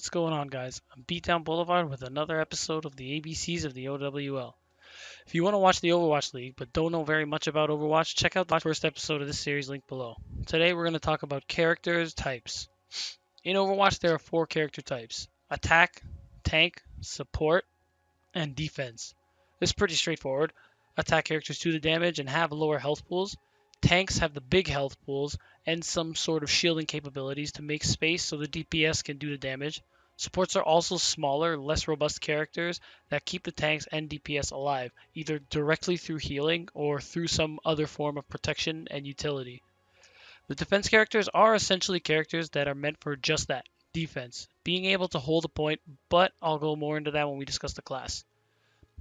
What's going on, guys? I'm Beatdown Boulevard with another episode of the ABCs of the OWL. If you want to watch the Overwatch League but don't know very much about Overwatch, check out the first episode of this series linked below. Today we're going to talk about characters types. In Overwatch there are 4 character types: attack, tank, support, and defense. This is pretty straightforward. Attack characters do the damage and have lower health pools. Tanks have the big health pools and some sort of shielding capabilities to make space so the DPS can do the damage. Supports are also smaller, less robust characters that keep the tanks and DPS alive, either directly through healing or through some other form of protection and utility. The defense characters are essentially characters that are meant for just that, defense, being able to hold a point, but I'll go more into that when we discuss the class.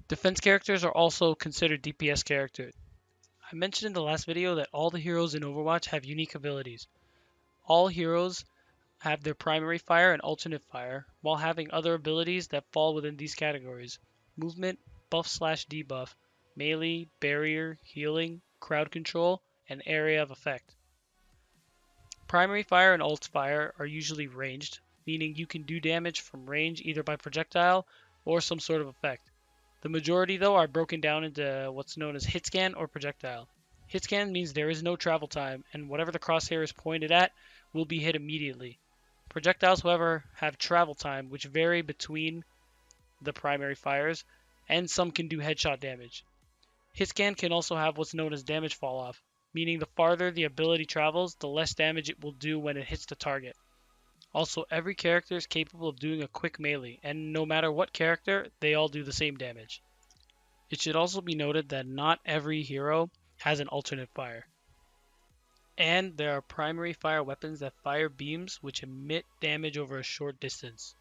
Defense characters are also considered DPS characters. I mentioned in the last video that all the heroes in Overwatch have unique abilities. All heroes have their primary fire and alternate fire, while having other abilities that fall within these categories: movement, buff/debuff, melee, barrier, healing, crowd control, and area of effect. Primary fire and alt fire are usually ranged, meaning you can do damage from range either by projectile or some sort of effect. The majority, though, are broken down into what's known as hit scan or projectile. Hit scan means there is no travel time, and whatever the crosshair is pointed at will be hit immediately. Projectiles, however, have travel time, which vary between the primary fires, and some can do headshot damage. Hit scan can also have what's known as damage falloff, meaning the farther the ability travels, the less damage it will do when it hits the target. Also, every character is capable of doing a quick melee, and no matter what character, they all do the same damage. It should also be noted that not every hero has an alternate fire. And there are primary fire weapons that fire beams which emit damage over a short distance.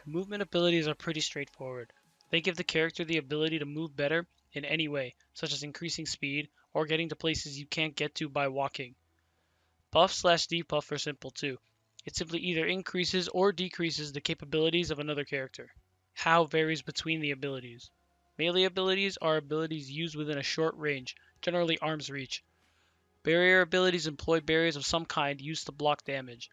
Movement abilities are pretty straightforward. They give the character the ability to move better in any way, such as increasing speed or getting to places you can't get to by walking. Buff/debuff are simple too. It simply either increases or decreases the capabilities of another character. How varies between the abilities. Melee abilities are abilities used within a short range, generally arm's reach. Barrier abilities employ barriers of some kind used to block damage.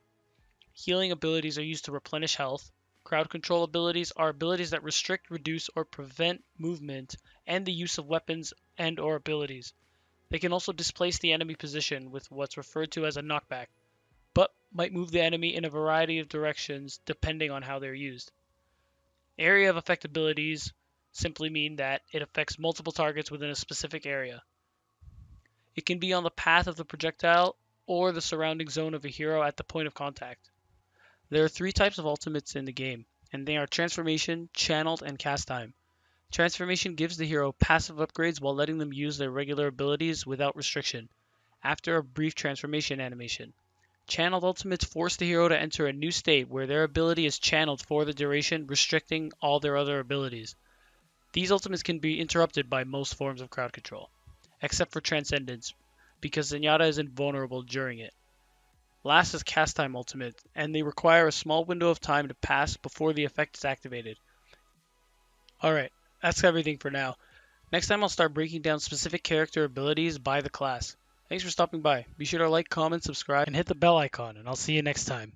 Healing abilities are used to replenish health. Crowd control abilities are abilities that restrict, reduce, or prevent movement and the use of weapons and or abilities. They can also displace the enemy position with what's referred to as a knockback, but might move the enemy in a variety of directions depending on how they're used. Area of effect abilities simply mean that it affects multiple targets within a specific area. It can be on the path of the projectile or the surrounding zone of a hero at the point of contact. There are 3 types of ultimates in the game, and they are transformation, channeled, and cast time. Transformation gives the hero passive upgrades while letting them use their regular abilities without restriction, after a brief transformation animation. Channeled ultimates force the hero to enter a new state where their ability is channeled for the duration, restricting all their other abilities. These ultimates can be interrupted by most forms of crowd control, except for Transcendence, because Zenyatta is invulnerable during it. Last is cast time ultimate, and they require a small window of time to pass before the effect is activated. Alright, that's everything for now. Next time I'll start breaking down specific character abilities by the class. Thanks for stopping by. Be sure to like, comment, subscribe, and hit the bell icon, and I'll see you next time.